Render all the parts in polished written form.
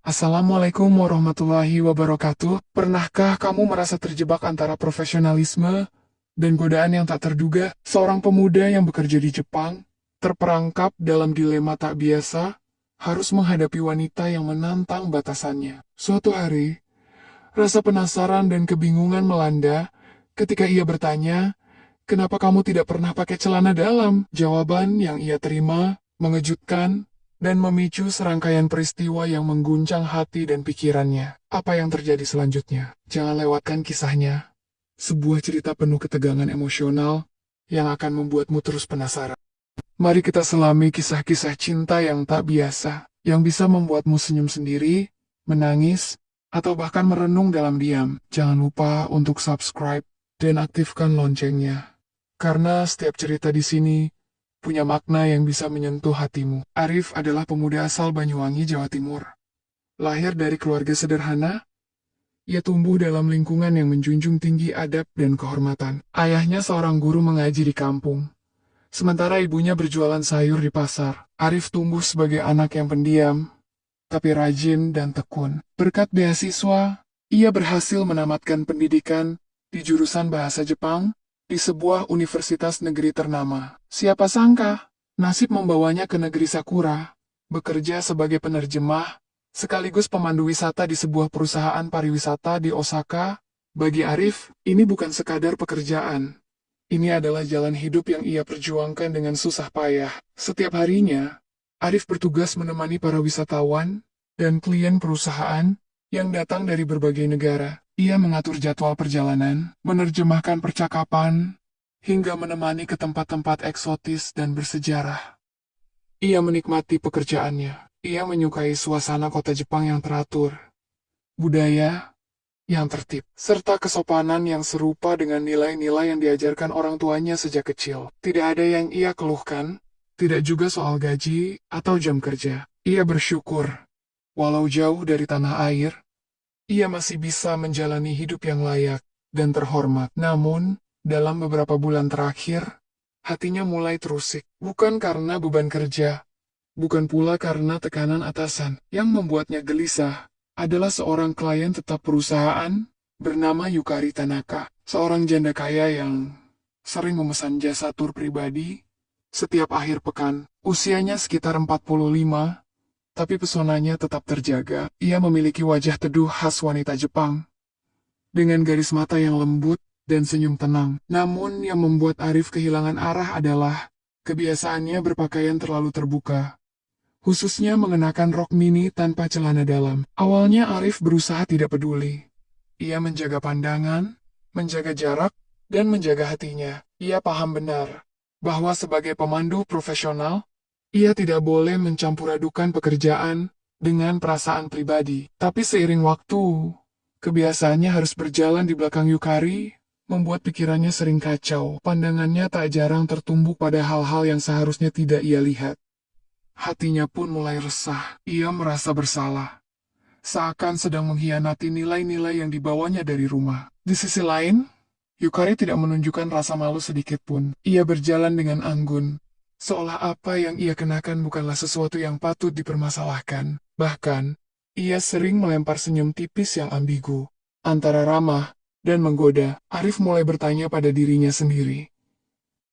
Assalamualaikum warahmatullahi wabarakatuh. Pernahkah kamu merasa terjebak antara profesionalisme dan godaan yang tak terduga? Seorang pemuda yang bekerja di Jepang, terperangkap dalam dilema tak biasa, harus menghadapi wanita yang menantang batasannya. Suatu hari, rasa penasaran dan kebingungan melanda ketika ia bertanya, "Kenapa kamu tidak pernah pakai celana dalam?" Jawaban yang ia terima mengejutkan dan memicu serangkaian peristiwa yang mengguncang hati dan pikirannya. Apa yang terjadi selanjutnya? Jangan lewatkan kisahnya. Sebuah cerita penuh ketegangan emosional yang akan membuatmu terus penasaran. Mari kita selami kisah-kisah cinta yang tak biasa, yang bisa membuatmu senyum sendiri, menangis, atau bahkan merenung dalam diam. Jangan lupa untuk subscribe dan aktifkan loncengnya. Karena setiap cerita di sini punya makna yang bisa menyentuh hatimu. Arif adalah pemuda asal Banyuwangi, Jawa Timur. Lahir dari keluarga sederhana, ia tumbuh dalam lingkungan yang menjunjung tinggi adab dan kehormatan. Ayahnya seorang guru mengaji di kampung, sementara ibunya berjualan sayur di pasar. Arif tumbuh sebagai anak yang pendiam, tapi rajin dan tekun. Berkat beasiswa, ia berhasil menamatkan pendidikan di jurusan bahasa Jepang di sebuah universitas negeri ternama. Siapa sangka, nasib membawanya ke negeri Sakura, bekerja sebagai penerjemah, sekaligus pemandu wisata di sebuah perusahaan pariwisata di Osaka. Bagi Arif, ini bukan sekadar pekerjaan. Ini adalah jalan hidup yang ia perjuangkan dengan susah payah. Setiap harinya, Arif bertugas menemani para wisatawan dan klien perusahaan yang datang dari berbagai negara. Ia mengatur jadwal perjalanan, menerjemahkan percakapan, hingga menemani ke tempat-tempat eksotis dan bersejarah. Ia menikmati pekerjaannya. Ia menyukai suasana kota Jepang yang teratur, budaya yang tertib, serta kesopanan yang serupa dengan nilai-nilai yang diajarkan orang tuanya sejak kecil. Tidak ada yang ia keluhkan, tidak juga soal gaji atau jam kerja. Ia bersyukur, walau jauh dari tanah air, ia masih bisa menjalani hidup yang layak dan terhormat. Namun, dalam beberapa bulan terakhir, hatinya mulai terusik. Bukan karena beban kerja, bukan pula karena tekanan atasan. Yang membuatnya gelisah adalah seorang klien tetap perusahaan bernama Yukari Tanaka, seorang janda kaya yang sering memesan jasa tur pribadi setiap akhir pekan. Usianya sekitar 45, tapi pesonanya tetap terjaga. Ia memiliki wajah teduh khas wanita Jepang, dengan garis mata yang lembut dan senyum tenang. Namun yang membuat Arif kehilangan arah adalah kebiasaannya berpakaian terlalu terbuka, khususnya mengenakan rok mini tanpa celana dalam. Awalnya Arif berusaha tidak peduli. Ia menjaga pandangan, menjaga jarak, dan menjaga hatinya. Ia paham benar bahwa sebagai pemandu profesional, ia tidak boleh mencampur adukan pekerjaan dengan perasaan pribadi. Tapi seiring waktu, kebiasaannya harus berjalan di belakang Yukari, membuat pikirannya sering kacau. Pandangannya tak jarang tertumbuk pada hal-hal yang seharusnya tidak ia lihat. Hatinya pun mulai resah. Ia merasa bersalah, seakan sedang mengkhianati nilai-nilai yang dibawanya dari rumah. Di sisi lain, Yukari tidak menunjukkan rasa malu sedikit pun. Ia berjalan dengan anggun, seolah apa yang ia kenakan bukanlah sesuatu yang patut dipermasalahkan. Bahkan, ia sering melempar senyum tipis yang ambigu, antara ramah dan menggoda. Arif mulai bertanya pada dirinya sendiri,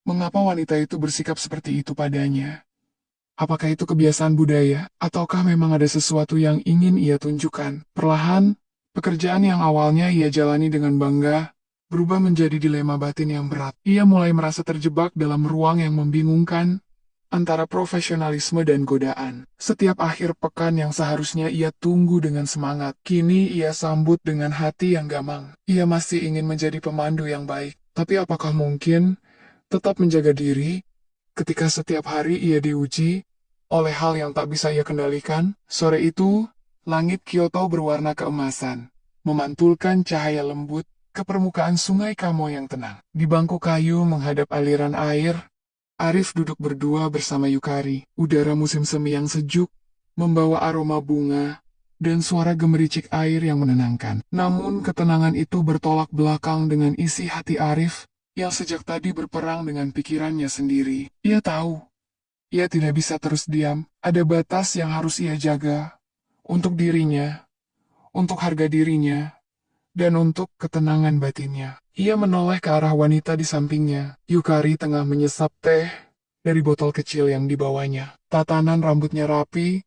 mengapa wanita itu bersikap seperti itu padanya? Apakah itu kebiasaan budaya, ataukah memang ada sesuatu yang ingin ia tunjukkan? Perlahan, pekerjaan yang awalnya ia jalani dengan bangga, berubah menjadi dilema batin yang berat. Ia mulai merasa terjebak dalam ruang yang membingungkan, antara profesionalisme dan godaan. Setiap akhir pekan yang seharusnya ia tunggu dengan semangat, kini ia sambut dengan hati yang gamang. Ia masih ingin menjadi pemandu yang baik, tapi apakah mungkin tetap menjaga diri ketika setiap hari ia diuji oleh hal yang tak bisa ia kendalikan? Sore itu, langit Kyoto berwarna keemasan, memantulkan cahaya lembut ke permukaan sungai Kamo yang tenang. Di bangku kayu menghadap aliran air, Arif duduk berdua bersama Yukari. Udara musim semi yang sejuk membawa aroma bunga dan suara gemericik air yang menenangkan. Namun ketenangan itu bertolak belakang dengan isi hati Arif yang sejak tadi berperang dengan pikirannya sendiri. Ia tahu, ia tidak bisa terus diam. Ada batas yang harus ia jaga, Untuk dirinya, untuk harga dirinya, dan untuk ketenangan batinnya. Ia menoleh ke arah wanita di sampingnya. Yukari tengah menyesap teh dari botol kecil yang dibawanya. Tatanan rambutnya rapi,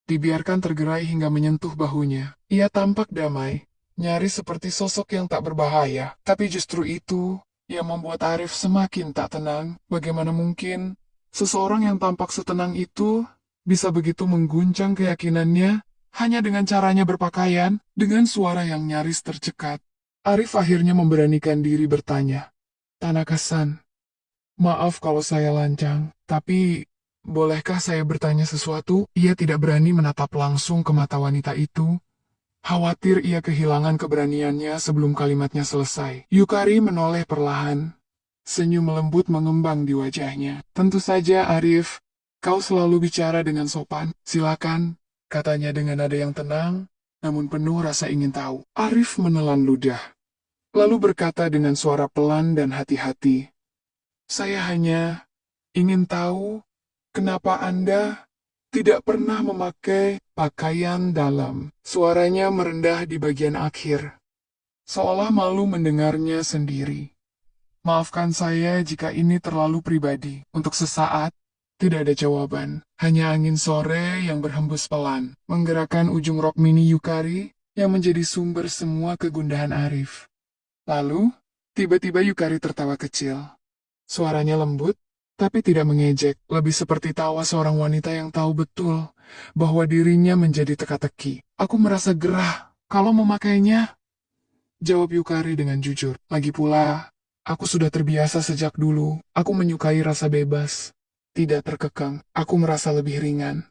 dibiarkan tergerai hingga menyentuh bahunya. Ia tampak damai, nyaris seperti sosok yang tak berbahaya. Tapi justru itu yang membuat Arif semakin tak tenang. Bagaimana mungkin seseorang yang tampak setenang itu bisa begitu mengguncang keyakinannya hanya dengan caranya berpakaian, dengan suara yang nyaris tercekat. Arif akhirnya memberanikan diri bertanya, "Tanaka-san, maaf kalau saya lancang, tapi bolehkah saya bertanya sesuatu?" Ia tidak berani menatap langsung ke mata wanita itu. Khawatir ia kehilangan keberaniannya sebelum kalimatnya selesai. Yukari menoleh perlahan. Senyum lembut mengembang di wajahnya. "Tentu saja, Arif. Kau selalu bicara dengan sopan. Silakan," katanya dengan nada yang tenang, namun penuh rasa ingin tahu. Arif menelan ludah, lalu berkata dengan suara pelan dan hati-hati, "Saya hanya ingin tahu kenapa Anda tidak pernah memakai pakaian dalam." Suaranya merendah di bagian akhir, seolah malu mendengarnya sendiri. "Maafkan saya jika ini terlalu pribadi." Untuk sesaat, tidak ada jawaban. Hanya angin sore yang berhembus pelan, menggerakkan ujung rok mini Yukari yang menjadi sumber semua kegundahan Arif. Lalu, tiba-tiba Yukari tertawa kecil. Suaranya lembut, tapi tidak mengejek, lebih seperti tawa seorang wanita yang tahu betul bahwa dirinya menjadi teka-teki. "Aku merasa gerah kalau memakainya," jawab Yukari dengan jujur. "Lagi pula, aku sudah terbiasa sejak dulu. Aku menyukai rasa bebas, tidak terkekang. Aku merasa lebih ringan,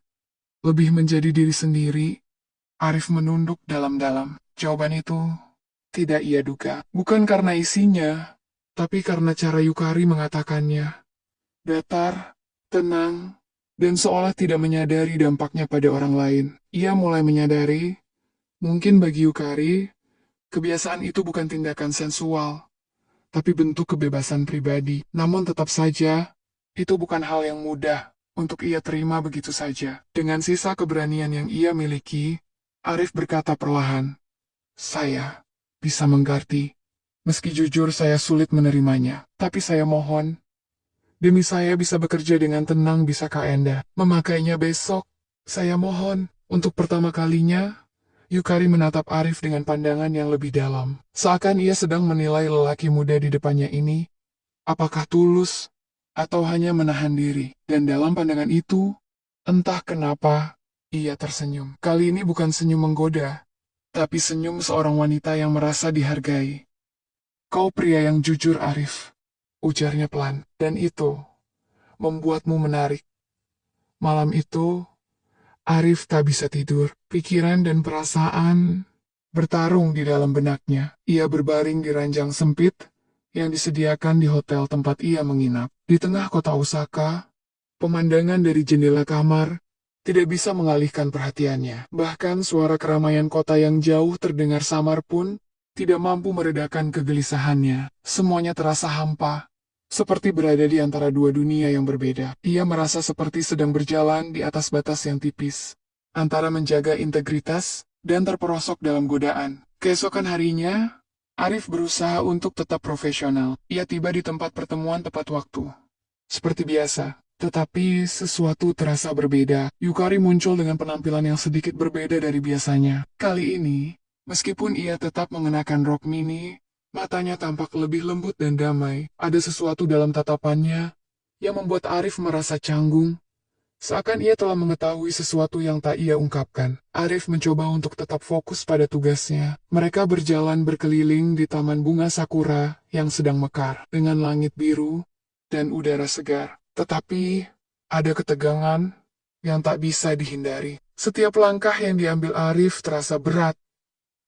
lebih menjadi diri sendiri." Arif menunduk dalam-dalam. Jawaban itu tidak ia duga. Bukan karena isinya, tapi karena cara Yukari mengatakannya. Datar, tenang, dan seolah tidak menyadari dampaknya pada orang lain. Ia mulai menyadari, mungkin bagi Yukari, kebiasaan itu bukan tindakan sensual, tapi bentuk kebebasan pribadi. Namun tetap saja, itu bukan hal yang mudah untuk ia terima begitu saja. Dengan sisa keberanian yang ia miliki, Arif berkata perlahan, "Saya bisa mengerti. Meski jujur saya sulit menerimanya. Tapi saya mohon, demi saya bisa bekerja dengan tenang, bisakah Anda memakainya besok? Saya mohon." Untuk pertama kalinya, Yukari menatap Arif dengan pandangan yang lebih dalam. Seakan ia sedang menilai lelaki muda di depannya ini, apakah tulus, atau hanya menahan diri. Dan dalam pandangan itu, entah kenapa, ia tersenyum. Kali ini bukan senyum menggoda, tapi senyum seorang wanita yang merasa dihargai. "Kau pria yang jujur, Arif," ujarnya pelan, "dan itu membuatmu menarik." Malam itu, Arif tak bisa tidur. Pikiran dan perasaan bertarung di dalam benaknya. Ia berbaring di ranjang sempit yang disediakan di hotel tempat ia menginap. Di tengah kota Osaka, pemandangan dari jendela kamar tidak bisa mengalihkan perhatiannya. Bahkan suara keramaian kota yang jauh terdengar samar pun tidak mampu meredakan kegelisahannya. Semuanya terasa hampa, seperti berada di antara dua dunia yang berbeda. Ia merasa seperti sedang berjalan di atas batas yang tipis, antara menjaga integritas dan terperosok dalam godaan. Keesokan harinya, Arif berusaha untuk tetap profesional. Ia tiba di tempat pertemuan tepat waktu. Seperti biasa, tetapi sesuatu terasa berbeda. Yukari muncul dengan penampilan yang sedikit berbeda dari biasanya. Kali ini, meskipun ia tetap mengenakan rok mini, matanya tampak lebih lembut dan damai. Ada sesuatu dalam tatapannya yang membuat Arif merasa canggung. Seakan ia telah mengetahui sesuatu yang tak ia ungkapkan. Arif mencoba untuk tetap fokus pada tugasnya. Mereka berjalan berkeliling di taman bunga sakura yang sedang mekar, dengan langit biru dan udara segar. Tetapi, ada ketegangan yang tak bisa dihindari. Setiap langkah yang diambil Arif terasa berat,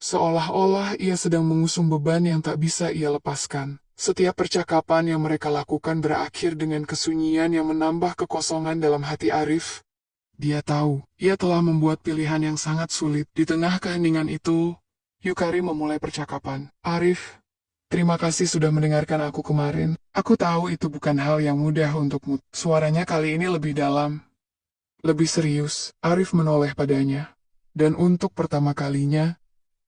seolah-olah ia sedang mengusung beban yang tak bisa ia lepaskan. Setiap percakapan yang mereka lakukan berakhir dengan kesunyian yang menambah kekosongan dalam hati Arif. Dia tahu, ia telah membuat pilihan yang sangat sulit. Di tengah keheningan itu, Yukari memulai percakapan. "Arif, terima kasih sudah mendengarkan aku kemarin. Aku tahu itu bukan hal yang mudah untukmu." Suaranya kali ini lebih dalam, lebih serius. Arif menoleh padanya. Dan untuk pertama kalinya,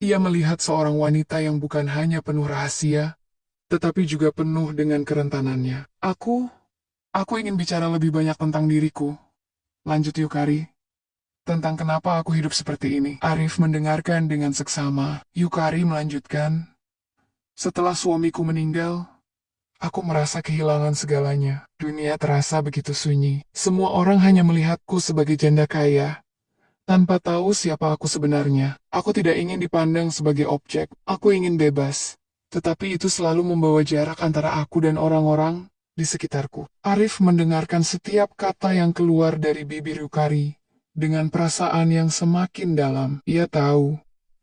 ia melihat seorang wanita yang bukan hanya penuh rahasia, tetapi juga penuh dengan kerentanannya. Aku ingin bicara lebih banyak tentang diriku. Lanjut Yukari. Tentang kenapa aku hidup seperti ini. Arif mendengarkan dengan seksama. Yukari melanjutkan. Setelah suamiku meninggal, aku merasa kehilangan segalanya. Dunia terasa begitu sunyi. Semua orang hanya melihatku sebagai janda kaya, tanpa tahu siapa aku sebenarnya. Aku tidak ingin dipandang sebagai objek. Aku ingin bebas. Tetapi itu selalu membawa jarak antara aku dan orang-orang di sekitarku. Arif mendengarkan setiap kata yang keluar dari bibir Yukari dengan perasaan yang semakin dalam. Ia tahu,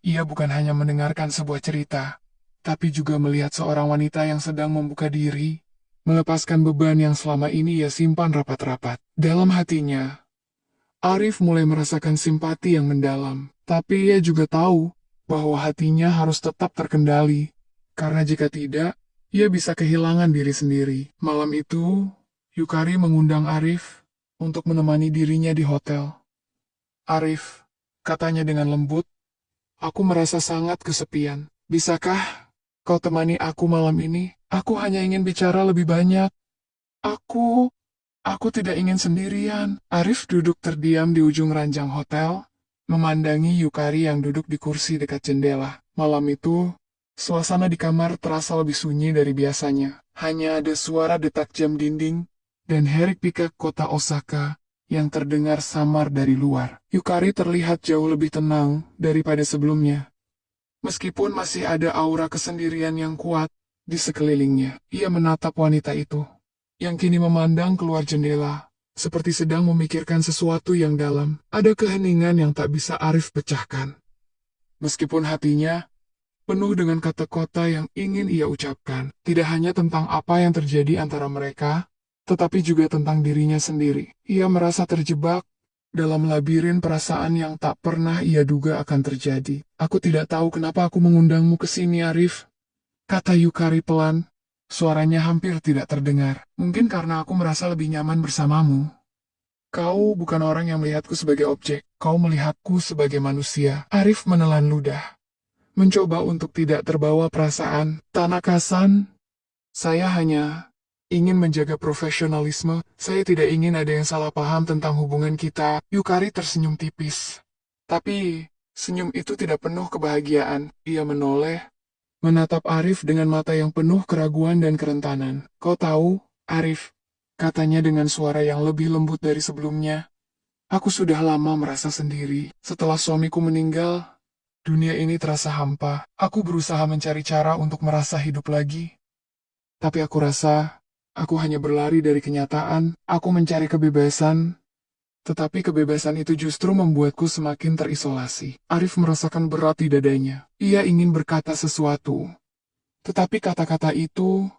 ia bukan hanya mendengarkan sebuah cerita, tapi juga melihat seorang wanita yang sedang membuka diri, melepaskan beban yang selama ini ia simpan rapat-rapat. Dalam hatinya, Arif mulai merasakan simpati yang mendalam, tapi ia juga tahu bahwa hatinya harus tetap terkendali, karena jika tidak, ia bisa kehilangan diri sendiri. Malam itu, Yukari mengundang Arif untuk menemani dirinya di hotel. Arif, katanya dengan lembut, aku merasa sangat kesepian. Bisakah kau temani aku malam ini? Aku hanya ingin bicara lebih banyak. Aku Aku tidak ingin sendirian. Arif duduk terdiam di ujung ranjang hotel, memandangi Yukari yang duduk di kursi dekat jendela. Malam itu, suasana di kamar terasa lebih sunyi dari biasanya. Hanya ada suara detak jam dinding dan hiruk pikuk kota Osaka yang terdengar samar dari luar. Yukari terlihat jauh lebih tenang daripada sebelumnya. Meskipun masih ada aura kesendirian yang kuat di sekelilingnya, ia menatap wanita itu yang kini memandang keluar jendela, seperti sedang memikirkan sesuatu yang dalam. Ada keheningan yang tak bisa Arif pecahkan. Meskipun hatinya penuh dengan kata-kata yang ingin ia ucapkan, tidak hanya tentang apa yang terjadi antara mereka, tetapi juga tentang dirinya sendiri. Ia merasa terjebak dalam labirin perasaan yang tak pernah ia duga akan terjadi. Aku tidak tahu kenapa aku mengundangmu ke sini, Arif, kata Yukari pelan. Suaranya hampir tidak terdengar. Mungkin karena aku merasa lebih nyaman bersamamu. Kau bukan orang yang melihatku sebagai objek. Kau melihatku sebagai manusia. Arif menelan ludah, mencoba untuk tidak terbawa perasaan. Tanaka-san, saya hanya ingin menjaga profesionalisme. Saya tidak ingin ada yang salah paham tentang hubungan kita. Yukari tersenyum tipis. Tapi, senyum itu tidak penuh kebahagiaan. Ia menoleh, menatap Arif dengan mata yang penuh keraguan dan kerentanan. Kau tahu, Arif, katanya dengan suara yang lebih lembut dari sebelumnya. Aku sudah lama merasa sendiri. Setelah suamiku meninggal, dunia ini terasa hampa. Aku berusaha mencari cara untuk merasa hidup lagi. Tapi aku rasa, aku hanya berlari dari kenyataan. Aku mencari kebebasan, tetapi kebebasan itu justru membuatku semakin terisolasi. Arif merasakan berat di dadanya. Ia ingin berkata sesuatu, tetapi kata-kata itu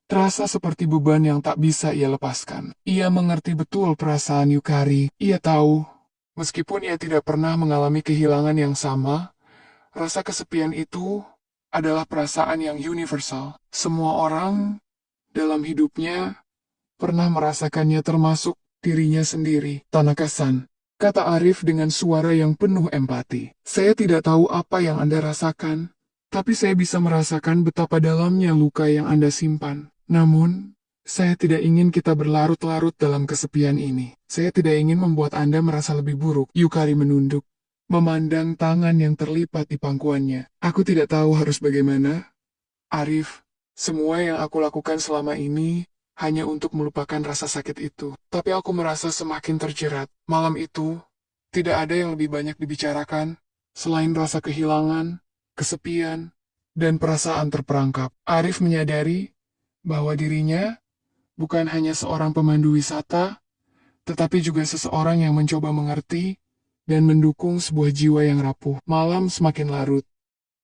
terasa seperti beban yang tak bisa ia lepaskan. Ia mengerti betul perasaan Yukari. Ia tahu, meskipun ia tidak pernah mengalami kehilangan yang sama, rasa kesepian itu adalah perasaan yang universal. Semua orang dalam hidupnya pernah merasakannya, termasuk dirinya sendiri. Tanaka-san, kata Arif dengan suara yang penuh empati. Saya tidak tahu apa yang Anda rasakan, tapi saya bisa merasakan betapa dalamnya luka yang Anda simpan. Namun, saya tidak ingin kita berlarut-larut dalam kesepian ini. Saya tidak ingin membuat Anda merasa lebih buruk. Yukari menunduk, memandang tangan yang terlipat di pangkuannya. Aku tidak tahu harus bagaimana. Arif, semua yang aku lakukan selama ini hanya untuk melupakan rasa sakit itu. Tapi aku merasa semakin terjerat. Malam itu, tidak ada yang lebih banyak dibicarakan, selain rasa kehilangan, kesepian, dan perasaan terperangkap. Arif menyadari bahwa dirinya bukan hanya seorang pemandu wisata, tetapi juga seseorang yang mencoba mengerti dan mendukung sebuah jiwa yang rapuh. Malam semakin larut,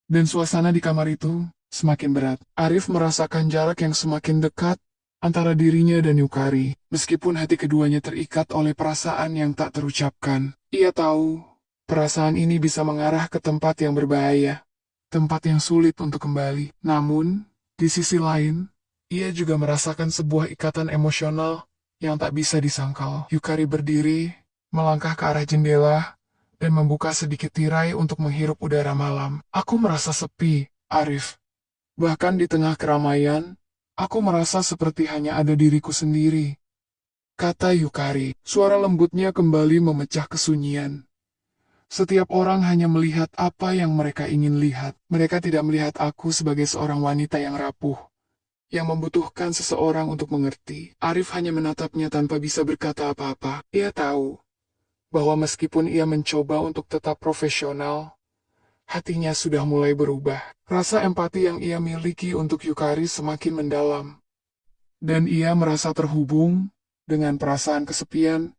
dan suasana di kamar itu semakin berat. Arif merasakan jarak yang semakin dekat antara dirinya dan Yukari. Meskipun hati keduanya terikat oleh perasaan yang tak terucapkan, ia tahu perasaan ini bisa mengarah ke tempat yang berbahaya, tempat yang sulit untuk kembali. Namun, di sisi lain, ia juga merasakan sebuah ikatan emosional yang tak bisa disangkal. Yukari berdiri, melangkah ke arah jendela, dan membuka sedikit tirai untuk menghirup udara malam. Aku merasa sepi, Arif. Bahkan di tengah keramaian, aku merasa seperti hanya ada diriku sendiri. Kata Yukari, suara lembutnya kembali memecah kesunyian. Setiap orang hanya melihat apa yang mereka ingin lihat. Mereka tidak melihat aku sebagai seorang wanita yang rapuh, yang membutuhkan seseorang untuk mengerti. Arif hanya menatapnya tanpa bisa berkata apa-apa. Ia tahu bahwa meskipun ia mencoba untuk tetap profesional, hatinya sudah mulai berubah. Rasa empati yang ia miliki untuk Yukari semakin mendalam, dan ia merasa terhubung dengan perasaan kesepian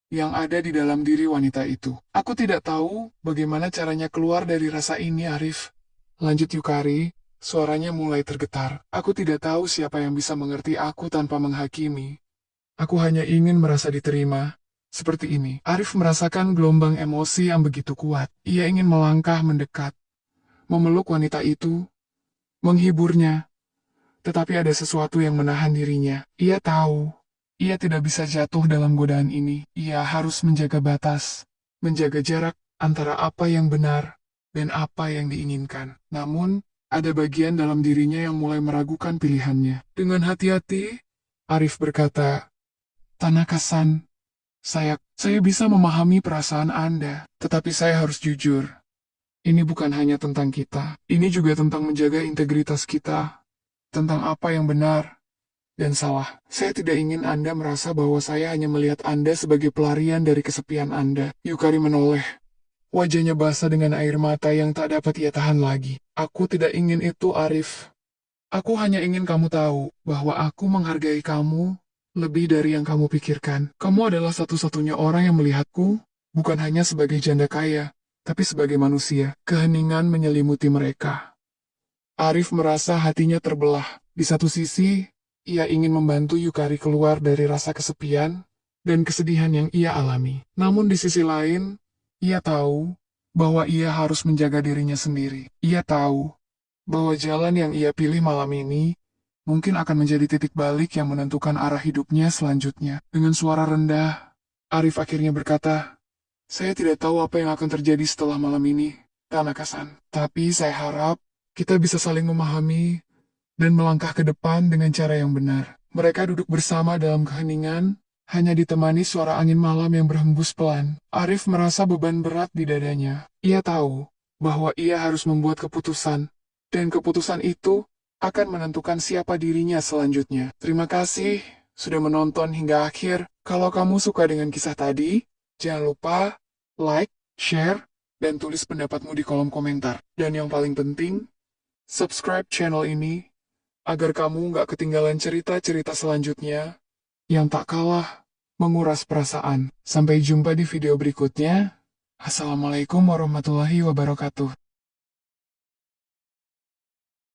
yang ada di dalam diri wanita itu. Aku tidak tahu bagaimana caranya keluar dari rasa ini, Arif. Lanjut Yukari, suaranya mulai tergetar. Aku tidak tahu siapa yang bisa mengerti aku tanpa menghakimi. Aku hanya ingin merasa diterima. Seperti ini, Arif merasakan gelombang emosi yang begitu kuat. Ia ingin melangkah mendekat, memeluk wanita itu, menghiburnya. Tetapi ada sesuatu yang menahan dirinya. Ia tahu ia tidak bisa jatuh dalam godaan ini. Ia harus menjaga batas, menjaga jarak antara apa yang benar dan apa yang diinginkan. Namun, ada bagian dalam dirinya yang mulai meragukan pilihannya. Dengan hati-hati, Arif berkata, Tanaka-san, saya bisa memahami perasaan Anda, tetapi saya harus jujur. Ini bukan hanya tentang kita, ini juga tentang menjaga integritas kita, tentang apa yang benar dan salah. Saya tidak ingin Anda merasa bahwa saya hanya melihat Anda sebagai pelarian dari kesepian Anda. Yukari menoleh. Wajahnya basah dengan air mata yang tak dapat ia tahan lagi. Aku tidak ingin itu, Arif. Aku hanya ingin kamu tahu bahwa aku menghargai kamu lebih dari yang kamu pikirkan. Kamu adalah satu-satunya orang yang melihatku, bukan hanya sebagai janda kaya, tapi sebagai manusia. Keheningan menyelimuti mereka. Arif merasa hatinya terbelah. Di satu sisi, ia ingin membantu Yukari keluar dari rasa kesepian dan kesedihan yang ia alami. Namun di sisi lain, ia tahu bahwa ia harus menjaga dirinya sendiri. Ia tahu bahwa jalan yang ia pilih malam ini mungkin akan menjadi titik balik yang menentukan arah hidupnya selanjutnya. Dengan suara rendah, Arif akhirnya berkata, saya tidak tahu apa yang akan terjadi setelah malam ini, Tanaka-san. Tapi saya harap kita bisa saling memahami dan melangkah ke depan dengan cara yang benar. Mereka duduk bersama dalam keheningan, hanya ditemani suara angin malam yang berhembus pelan. Arif merasa beban berat di dadanya. Ia tahu bahwa ia harus membuat keputusan, dan keputusan itu akan menentukan siapa dirinya selanjutnya. Terima kasih sudah menonton hingga akhir. Kalau kamu suka dengan kisah tadi, jangan lupa like, share, dan tulis pendapatmu di kolom komentar. Dan yang paling penting, subscribe channel ini agar kamu nggak ketinggalan cerita-cerita selanjutnya yang tak kalah menguras perasaan. Sampai jumpa di video berikutnya. Assalamualaikum warahmatullahi wabarakatuh.